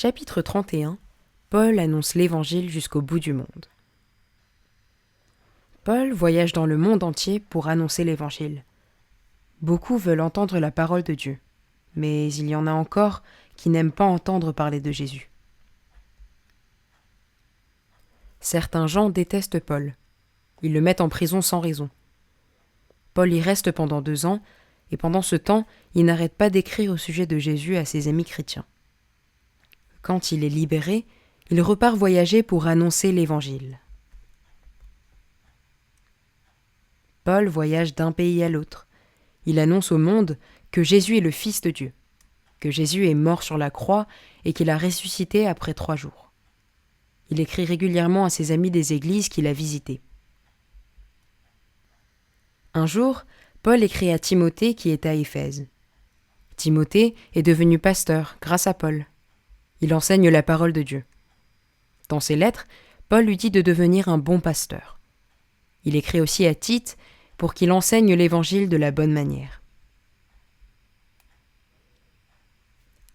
Chapitre 31. Paul annonce l'Évangile jusqu'au bout du monde. Paul voyage dans le monde entier pour annoncer l'Évangile. Beaucoup veulent entendre la parole de Dieu, mais il y en a encore qui n'aiment pas entendre parler de Jésus. Certains gens détestent Paul. Ils le mettent en prison sans raison. Paul y reste pendant 2 ans, et pendant ce temps, il n'arrête pas d'écrire au sujet de Jésus à ses amis chrétiens. Quand il est libéré, il repart voyager pour annoncer l'Évangile. Paul voyage d'un pays à l'autre. Il annonce au monde que Jésus est le Fils de Dieu, que Jésus est mort sur la croix et qu'il a ressuscité après 3 jours. Il écrit régulièrement à ses amis des églises qu'il a visitées. Un jour, Paul écrit à Timothée qui est à Éphèse. Timothée est devenu pasteur grâce à Paul. Il enseigne la parole de Dieu. Dans ses lettres, Paul lui dit de devenir un bon pasteur. Il écrit aussi à Tite pour qu'il enseigne l'Évangile de la bonne manière.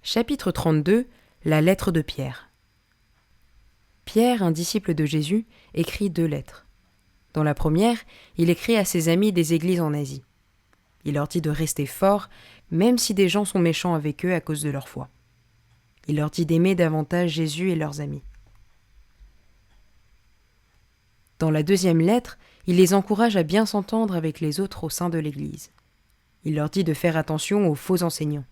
Chapitre 32. La lettre de Pierre. Pierre, un disciple de Jésus, écrit 2 lettres. Dans la première, il écrit à ses amis des églises en Asie. Il leur dit de rester forts, même si des gens sont méchants avec eux à cause de leur foi. Il leur dit d'aimer davantage Jésus et leurs amis. Dans la deuxième lettre, il les encourage à bien s'entendre avec les autres au sein de l'Église. Il leur dit de faire attention aux faux enseignants.